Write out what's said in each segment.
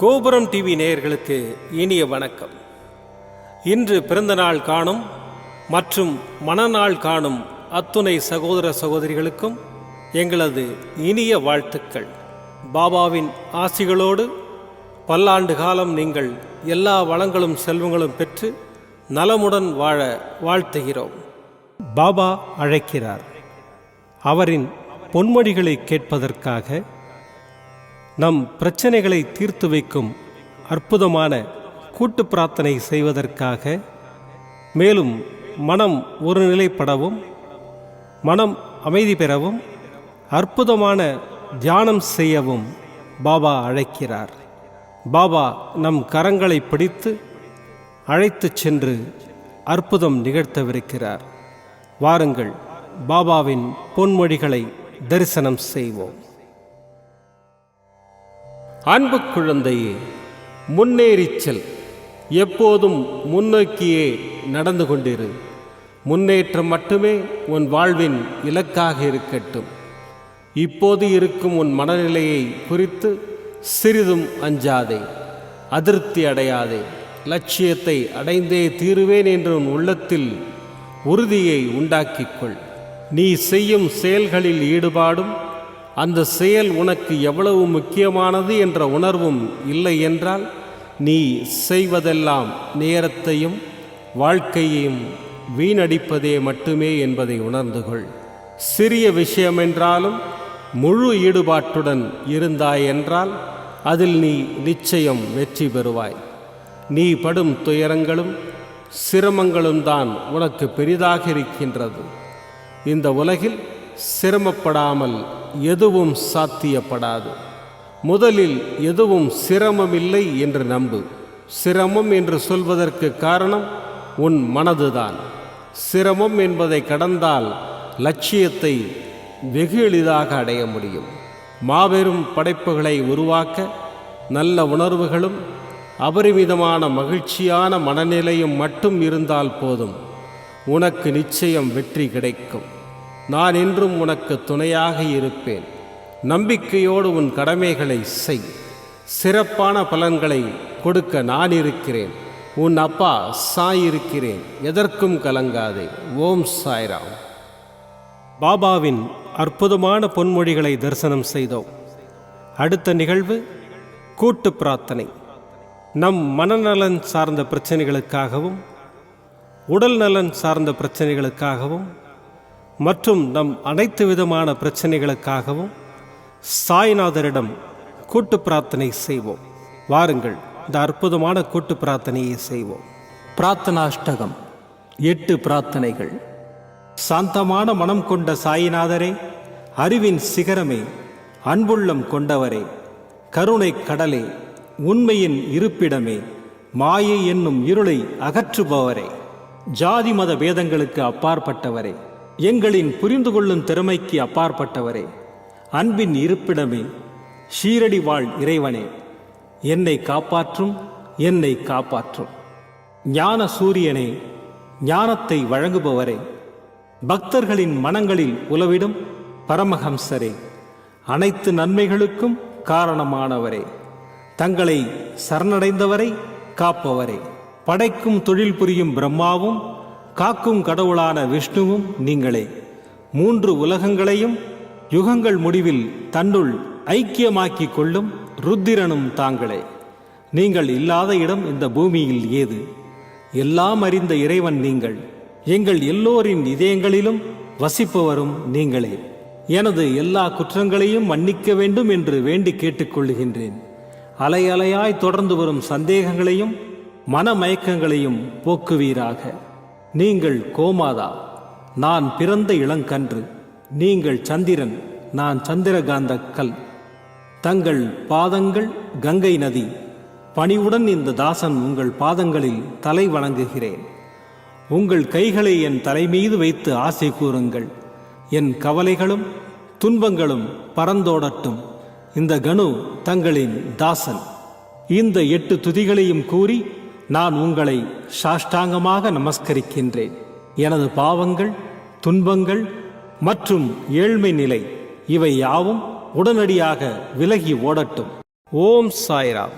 கோபுரம் டிவி நேயர்களுக்கு இனிய வணக்கம். இன்று பிறந்தநாள் காணும் மற்றும் மணநாள் காணும் அத்துணை சகோதர சகோதரிகளுக்கும் எங்களது இனிய வாழ்த்துக்கள். பாபாவின் ஆசிகளோடு பல்லாண்டு காலம் நீங்கள் எல்லா வளங்களும் செல்வங்களும் பெற்று நலமுடன் வாழ வாழ்த்துகிறோம். பாபா அழைக்கிறார். அவரின் பொன்மொழிகளை கேட்பதற்காக, நம் பிரச்சனைகளை தீர்த்து வைக்கும் அற்புதமான கூட்டு பிரார்த்தனை செய்வதற்காக, மேலும் மனம் ஒருநிலைப்படவும் மனம் அமைதி பெறவும் அற்புதமான தியானம் செய்யவும் பாபா அழைக்கிறார். பாபா நம் கரங்களை பிடித்து அழைத்துச் சென்று அற்புதம் நிகழ்த்தவிருக்கிறார். வாருங்கள், பாபாவின் பொன்மொழிகளை தரிசனம் செய்வோம். அன்பு குழந்தையே, முன்னேறிச் செல். எப்போதும் முன்னோக்கியே நடந்து கொண்டிரு. முன்னேற்றம் மட்டுமே உன் வாழ்வின் இலக்காக இருக்கட்டும். இப்போது இருக்கும் உன் மனநிலையை குறித்து சிறிதும் அஞ்சாதே, அதிருப்தி அடையாதே. லட்சியத்தை அடைந்தே தீருவேன் என்று உன் உள்ளத்தில் உறுதியை உண்டாக்கிக்கொள். நீ செய்யும் செயல்களில் ஈடுபாடும் அந்த செயல் உனக்கு எவ்வளவு முக்கியமானது என்ற உணர்வும் இல்லை என்றால், நீ செய்வதெல்லாம் நேரத்தையும் வாழ்க்கையையும் வீணடிப்பதே மட்டுமே என்பதை உணர்ந்து கொள். சிறிய விஷயமென்றாலும் முழு ஈடுபாட்டுடன் இருந்தாய் என்றால் அதில் நீ நிச்சயம் வெற்றி பெறுவாய். நீ படும் துயரங்களும் சிரமங்களும் தான் உனக்கு பெரிதாக இருக்கின்றது. இந்த உலகில் சிரமப்படாமல் எதுவும் சாத்தியப்படாது. முதலில் எதுவும் சிரமமில்லை என்று நம்பு. சிரமம் என்று சொல்வதற்கு காரணம் உன் மனதுதான். சிரமம் என்பதை கடந்தால் லட்சியத்தை வெகு எளிதாக அடைய முடியும். மாபெரும் படைப்புகளை உருவாக்க நல்ல உணர்வுகளும் அபரிமிதமான மகிழ்ச்சியான மனநிலையும் மட்டும் இருந்தால் போதும். உனக்கு நிச்சயம் வெற்றி கிடைக்கும். நான் என்றும் உனக்கு துணையாக இருப்பேன். நம்பிக்கையோடு உன் கடமைகளை செய். சிறப்பான பலன்களை கொடுக்க நான் இருக்கிறேன். உன் அப்பா சாய் இருக்கிறேன். எதற்கும் கலங்காதே. ஓம் சாய்ராம். பாபாவின் அற்புதமான பொன்மொழிகளை தரிசனம் செய்தோம். அடுத்த நிகழ்வு கூட்டு பிரார்த்தனை. நம் மனநலன் சார்ந்த பிரச்சனைகளுக்காகவும் உடல் நலன் சார்ந்த பிரச்சனைகளுக்காகவும் மற்றும் நம் அனைத்து விதமான பிரச்சனைகளுக்காகவும் சாய்நாதரிடம் கூட்டு பிரார்த்தனை செய்வோம். வாருங்கள், இந்த அற்புதமான கூட்டு பிரார்த்தனையை செய்வோம். பிரார்த்தனாஷ்டகம். 8 பிரார்த்தனைகள். சாந்தமான மனம் கொண்ட சாயிநாதரே, அறிவின் சிகரமே, அன்புள்ளம் கொண்டவரே, கருணை கடலே, உண்மையின் இருப்பிடமே, மாயை என்னும் இருளை அகற்றுபவரே, ஜாதி மத பேதங்களுக்கு அப்பாற்பட்டவரே, எங்களின் புரிந்து கொள்ளும் திறமைக்கு அப்பாற்பட்டவரே, அன்பின் இருப்பிடமே, ஷீரடி வாழ் இறைவனே, என்னை காப்பாற்றும், என்னை காப்பாற்றும். ஞான சூரியனே, ஞானத்தை வழங்குபவரே, பக்தர்களின் மனங்களில் உலவிடும் பரமஹம்சரே, அனைத்து நன்மைகளுக்கும் காரணமானவரே, தங்களை சரணடைந்தவரை காப்பவரே, படைக்கும் தொழில் புரியும் பிரம்மாவும் காக்கும் கடவுளான விஷ்ணுவும் நீங்களே. 3 உலகங்களையும் யுகங்கள் முடிவில் தன்னுள் ஐக்கியமாக்கிக் கொள்ளும் ருத்திரனும் தாங்களே. நீங்கள் இல்லாத இடம் இந்த பூமியில் ஏது? எல்லாம் அறிந்த இறைவன் நீங்கள். எங்கள் எல்லோரின் இதயங்களிலும் வசிப்பவரும் நீங்களே. எனது எல்லா குற்றங்களையும் மன்னிக்க வேண்டும் என்று வேண்டி கேட்டுக்கொள்கின்றேன். அலை அலையாய் தொடர்ந்து வரும் சந்தேகங்களையும் மனமயக்கங்களையும் போக்குவீராக. நீங்கள் கோமாதா, நான் பிறந்த இளங்கன்று. நீங்கள் சந்திரன், நான் சந்திரகாந்த கல். தங்கள் பாதங்கள் கங்கை நதி. பணிவுடன் இந்த தாசன் உங்கள் பாதங்களில் தலை வணங்குகிறேன். உங்கள் கைகளை என் தலைமீது வைத்து ஆசை கூறுங்கள். என் கவலைகளும் துன்பங்களும் பறந்தோடட்டும். இந்த கணு தங்களின் தாசன். இந்த 8 துதிகளையும் கூறி நான் உங்களை சாஷ்டாங்கமாக நமஸ்கரிக்கின்றேன். எனது பாவங்கள், துன்பங்கள் மற்றும் ஏழ்மை நிலை இவை யாவும் உடனடியாக விலகி ஓடட்டும். ஓம் சாய்ராம்.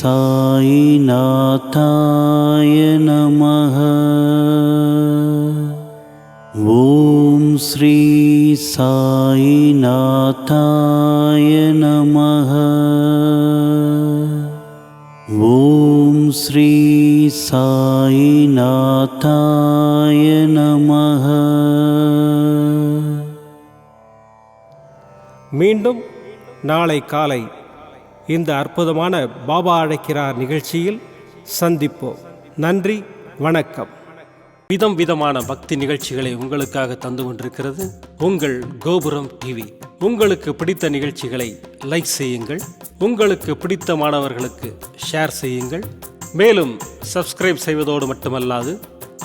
சாயிநாதாய நமः. ஓம் ஸ்ரீ சாயிநாதாய நமः. ஓம் ஸ்ரீ சாயிநாதாய நமः. மீண்டும் நாளை காலை இந்த அற்புதமான பாபா அழைக்கிறார் நிகழ்ச்சியில் சந்திப்போம். நன்றி, வணக்கம். விதம் விதமான பக்தி நிகழ்ச்சிகளை உங்களுக்காக தந்து கொண்டிருக்கிறது உங்கள் கோபுரம் டிவி. உங்களுக்கு பிடித்த நிகழ்ச்சிகளை லைக் செய்யுங்கள், உங்களுக்கு பிடித்த மாணவர்களுக்கு ஷேர் செய்யுங்கள். மேலும் சப்ஸ்கிரைப் செய்வதோடு மட்டுமல்லாது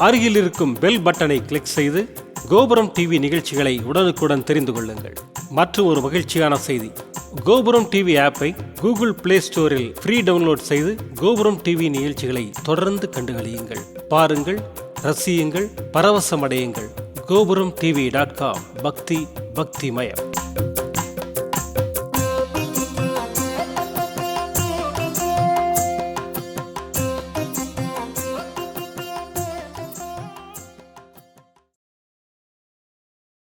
அருகில் இருக்கும் பெல் பட்டனை கிளிக் செய்து கோபுரம் டிவி நிகழ்ச்சிகளை உடனுக்குடன் தெரிந்து கொள்ளுங்கள். மற்றும் ஒரு மகிழ்ச்சியான செய்தி, கோபுரம் டிவி ஆப்பை கூகுள் பிளே ஸ்டோரில் ஃப்ரீ டவுன்லோட் செய்து கோபுரம் டிவி நிகழ்ச்சிகளை தொடர்ந்து கண்டுகளியுங்கள், பாருங்கள், ரசியுங்கள், பரவசமடையுங்கள். gopuramtv.com. பக்தி பக்திமயம்.